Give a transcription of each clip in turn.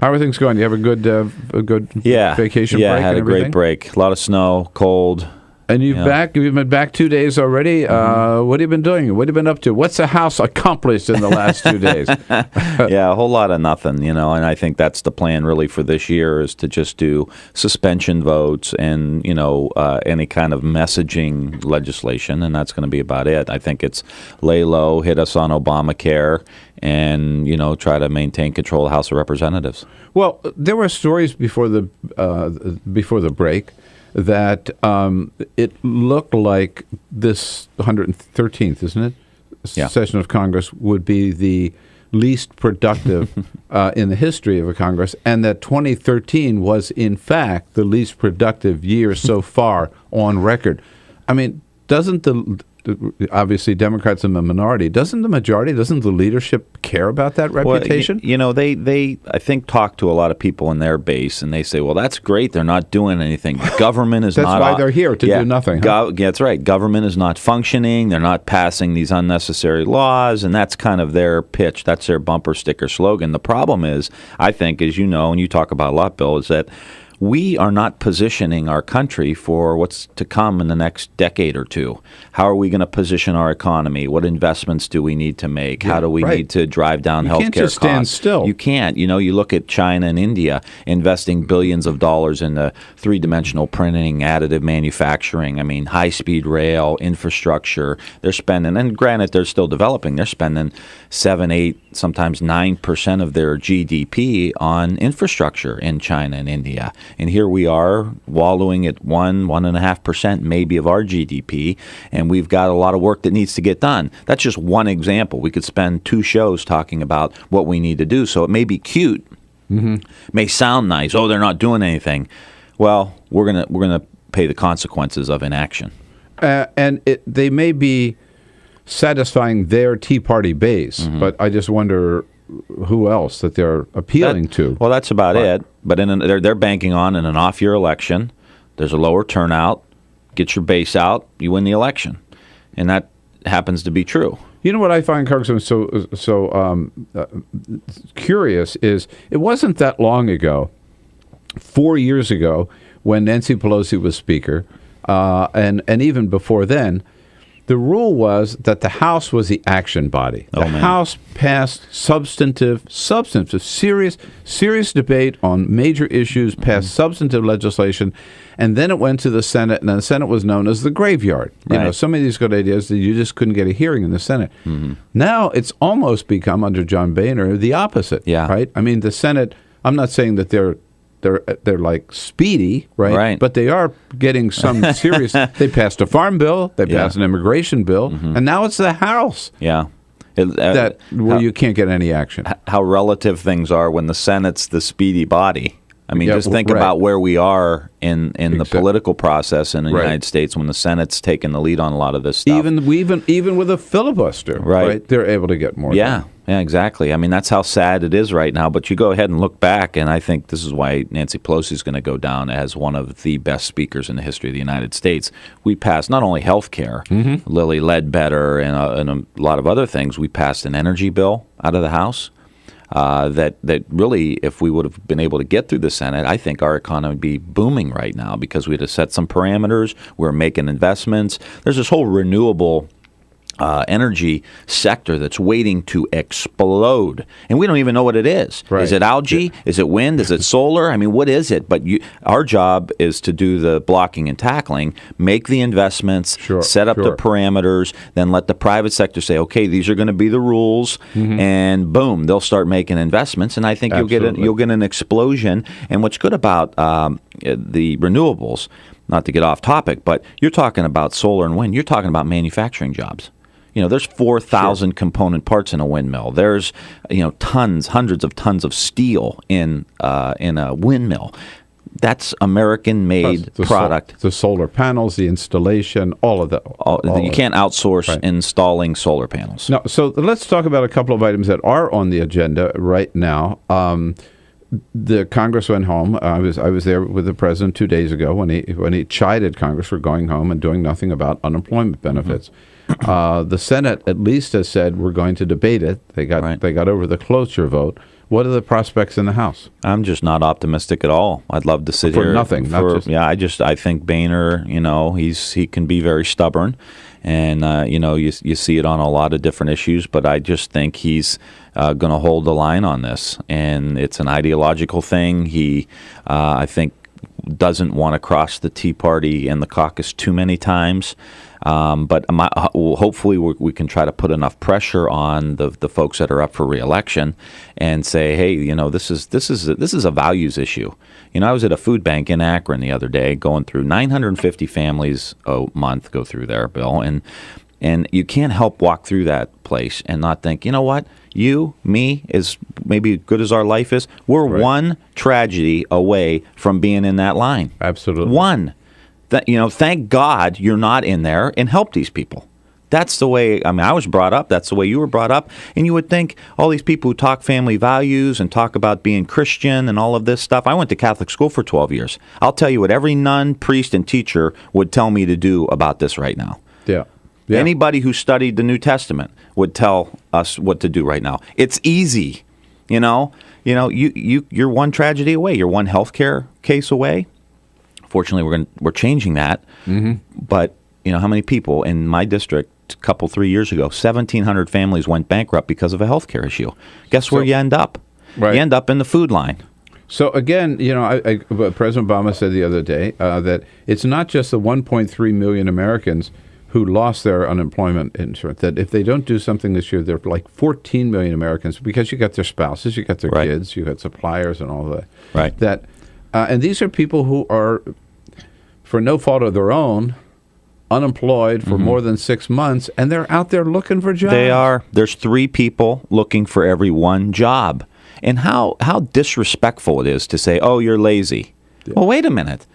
How are things going? You have a good vacation break? Yeah, I had and a great everything? break. A lot of snow, cold. And you've been back 2 days already. What have you been doing? What have you been up to? What's the house accomplished in the last 2 days? Yeah, a whole lot of nothing, and I think that's the plan really for this year is to just do suspension votes and, any kind of messaging legislation, and that's going to be about it. I think it's lay low, hit us on Obamacare, and, try to maintain control of the House of Representatives. Well, there were stories before the break that it looked like this 113th, isn't it? Yeah. Session of Congress would be the least productive in the history of a Congress, and that 2013 was, in fact, the least productive year so far on record. I mean, doesn't obviously Democrats in the minority, doesn't the leadership care about that reputation? Well, they I think talk to a lot of people in their base, and they say, well, that's great. They're not doing anything. Government is that's not. That's why they're here, to do nothing. Huh? That's right. Government is not functioning. They're not passing these unnecessary laws, and that's kind of their pitch. That's their bumper sticker slogan. The problem is, I think, as you know, and you talk about a lot, Bill, is that we are not positioning our country for what's to come in the next decade or two. How are we going to position our economy? What investments do we need to make? How do we need to drive down healthcare costs? You can't just stand still. You can't. You look at China and India investing billions of dollars into three-dimensional printing, additive manufacturing, high-speed rail, infrastructure. They're spending, and granted, they're still developing, they're spending 7, 8, sometimes 9% of their GDP on infrastructure in China and India. And here we are wallowing at 1.5% maybe of our GDP, and we've got a lot of work that needs to get done. That's just one example. We could spend 2 shows talking about what we need to do. So it may be cute, may sound nice. Oh, they're not doing anything. Well, we're gonna pay the consequences of inaction. And they may be satisfying their Tea Party base, but I just wonder who else that they're appealing to. Well, that's about it. But they're banking on in an off-year election, there's a lower turnout, get your base out, you win the election. And that happens to be true. You know what I find, Congressman, so curious is it wasn't that long ago, 4 years ago, when Nancy Pelosi was Speaker, and even before then, the rule was that the House was the action body. The House passed substantive, serious debate on major issues, passed substantive legislation, and then it went to the Senate, and the Senate was known as the graveyard. Right. Some of these good ideas that you just couldn't get a hearing in the Senate. Now it's almost become, under John Boehner, the opposite. Yeah. Right? The Senate, I'm not saying that they're like speedy, right? But they are getting some serious. They passed a farm bill, they passed an immigration bill, and now it's the House. Yeah, where you can't get any action. How relative things are when the Senate's the speedy body. Just think about where we are in the political process in the United States when the Senate's taking the lead on a lot of this stuff. Even with a filibuster, right? They're able to get more done. Yeah, exactly. That's how sad it is right now. But you go ahead and look back, and I think this is why Nancy Pelosi is going to go down as one of the best speakers in the history of the United States. We passed not only health care, Lilly Ledbetter, and a lot of other things. We passed an energy bill out of the House. That really, if we would have been able to get through the Senate, I think our economy would be booming right now because we had to set some parameters. We're making investments. There's this whole renewable energy sector that's waiting to explode, and we don't even know what it is. Right. Is it algae? Is it wind? Is it solar? What is it? But our job is to do the blocking and tackling, make the investments, set up the parameters, then let the private sector say, okay, these are going to be the rules, and boom, they'll start making investments, and I think you'll get an explosion. And what's good about the renewables, not to get off topic, but you're talking about solar and wind, you're talking about manufacturing jobs. There's 4,000 component parts in a windmill. There's, hundreds of tons of steel in a windmill. That's American-made product. The solar panels, the installation, all of that. You can't outsource installing solar panels. No. So let's talk about a couple of items that are on the agenda right now. The Congress went home. I was there with the president 2 days ago when he chided Congress for going home and doing nothing about unemployment benefits. The Senate at least has said we're going to debate it. They got over the cloture vote. What are the prospects in the House? I'm just not optimistic at all. I'd love to sit for here nothing. I think Boehner, he can be very stubborn, and you see it on a lot of different issues. But I just think he's going to hold the line on this, and it's an ideological thing. He, I think, doesn't want to cross the Tea Party and the caucus too many times. But hopefully we can try to put enough pressure on the folks that are up for re-election and say, hey, this is a values issue. I was at a food bank in Akron the other day, going through 950 families a month go through there, Bill, and you can't help walk through that place and not think, you know what, you, me, is maybe good as our life is. We're one tragedy away from being in that line. Absolutely. One. Thank God you're not in there and help these people. That's the way, I was brought up. That's the way you were brought up. And you would think all these people who talk family values and talk about being Christian and all of this stuff. I went to Catholic school for 12 years. I'll tell you what every nun, priest, and teacher would tell me to do about this right now. Yeah. Anybody who studied the New Testament would tell us what to do right now. It's easy. You're one tragedy away. You're one healthcare case away. Fortunately, we're changing that. Mm-hmm. But how many people in my district a 3 years ago, 1,700 families went bankrupt because of a healthcare issue. Guess where you end up? Right. You end up in the food line. So again, President Obama said the other day that it's not just the 1.3 million Americans who lost their unemployment insurance, that if they don't do something this year, there are like 14 million Americans, because you got their spouses, you got their kids, you got suppliers and all that. Right. And these are people who are, for no fault of their own, unemployed for more than 6 months, and they're out there looking for jobs. They are. There's 3 people looking for every one job. And how disrespectful it is to say, oh, you're lazy. Yeah. Well, wait a minute.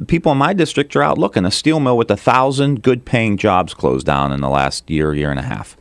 People in my district are out looking. A steel mill with 1,000 good-paying jobs closed down in the last year and a half.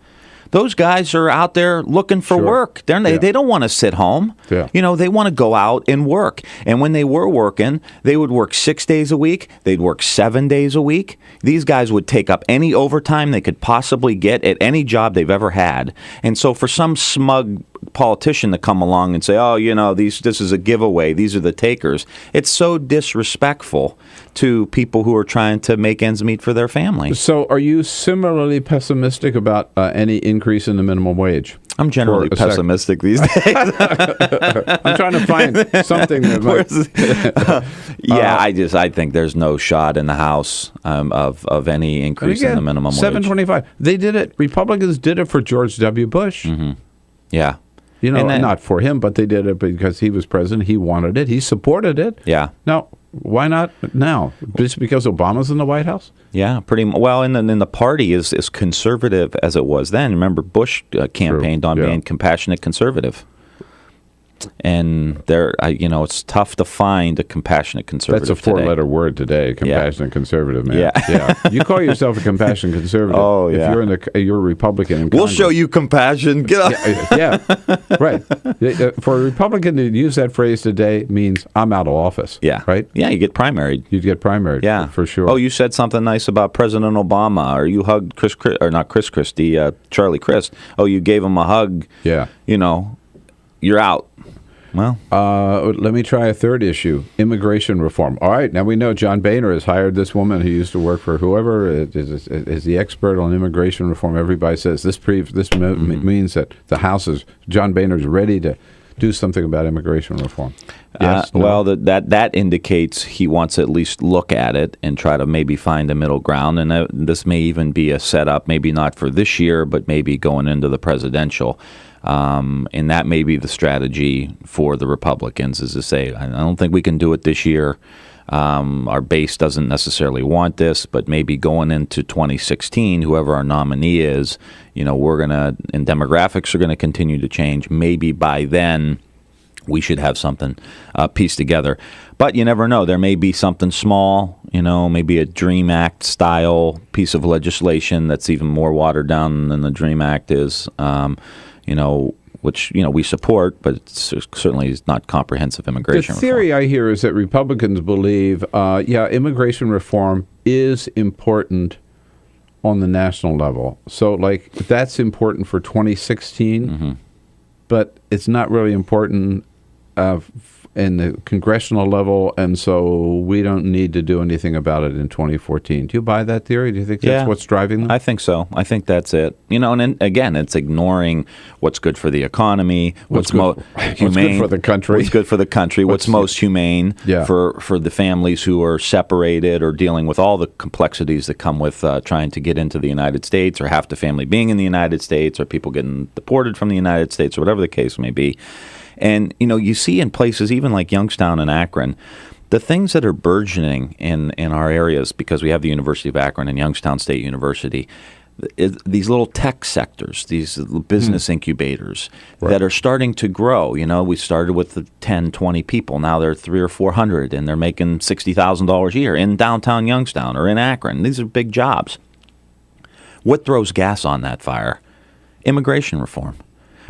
Those guys are out there looking for work. They don't want to sit home. Yeah. They want to go out and work. And when they were working, they would work 6 days a week. They'd work 7 days a week. These guys would take up any overtime they could possibly get at any job they've ever had. And so for some smug politician to come along and say, oh, this is a giveaway, these are the takers, it's so disrespectful to people who are trying to make ends meet for their family. So are you similarly pessimistic about any increase in the minimum wage? I'm generally pessimistic these days. I'm trying to find something that might... I think there's no shot in the House of any increase in the minimum wage. $7.25. They did it. Republicans did it for George W. Bush. Mm-hmm. Yeah. Not for him, but they did it because he was president. He wanted it. He supported it. Yeah. Now, why not now? Just because Obama's in the White House? Yeah, pretty well. And then the party is as conservative as it was then. Remember, Bush campaigned on being compassionate conservative. And it's tough to find a compassionate conservative. That's a 4-letter word today, compassionate conservative, man. Yeah. You call yourself a compassionate conservative. Oh, yeah. If you're a Republican in Congress. We'll show you compassion. Get up. Yeah, right. For a Republican to use that phrase today means I'm out of office. Yeah. Right? Yeah, you get primaried. You'd get primaried. Yeah. For sure. Oh, you said something nice about President Obama, or you hugged Chris Christie, Charlie Crist. Oh, you gave him a hug. Yeah. You're out. Well, let me try a third issue: immigration reform. All right, now we know John Boehner has hired this woman who used to work for whoever is the expert on immigration reform. Everybody says this means that the House is John Boehner is ready to do something about immigration reform. Yes, no? Well, that indicates he wants to at least look at it and try to maybe find a middle ground. And this may even be a setup, maybe not for this year, but maybe going into the presidential. And that may be the strategy for the Republicans, is to say, I don't think we can do it this year. Our base doesn't necessarily want this, but maybe going into 2016, whoever our nominee is, we're going to, and demographics are going to continue to change. Maybe by then we should have something pieced together. But you never know. There may be something small, maybe a DREAM Act style piece of legislation that's even more watered down than the DREAM Act is. Which we support, but it certainly is not comprehensive immigration reform. The theory I hear is that Republicans believe, immigration reform is important on the national level. So, like, that's important for 2016, but it's not really important in the congressional level, and so we don't need to do anything about it in 2014. Do you buy that theory? Do you think that's what's driving them? I think so. I think that's it. You know, and then, again, it's ignoring what's good for the economy, what's humane, what's good for the country, what's good for the country, what's most humane for the families who are separated or dealing with all the complexities that come with trying to get into the United States, or half the family being in the United States, or people getting deported from the United States, or whatever the case may be. And, you know, you see in places even like Youngstown and Akron, the things that are burgeoning in our areas, because we have the University of Akron and Youngstown State University, these little tech sectors, these little business incubators that are starting to grow. You know, we started with 10, 20 people. Now they're 300 or 400, and they're making $60,000 a year in downtown Youngstown or in Akron. These are big jobs. What throws gas on that fire? Immigration reform.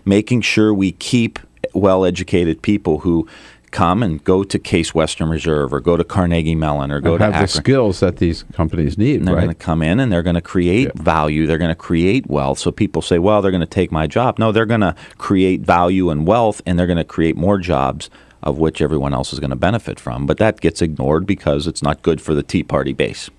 Making sure we keep well-educated people who come and go to Case Western Reserve or go to Carnegie Mellon or go to have Akron. The skills that these companies need. And they're going to come in and they're going to create value. They're going to create wealth. So people say, well, they're going to take my job. No, they're going to create value and wealth, and they're going to create more jobs of which everyone else is going to benefit from. But that gets ignored because it's not good for the Tea Party base.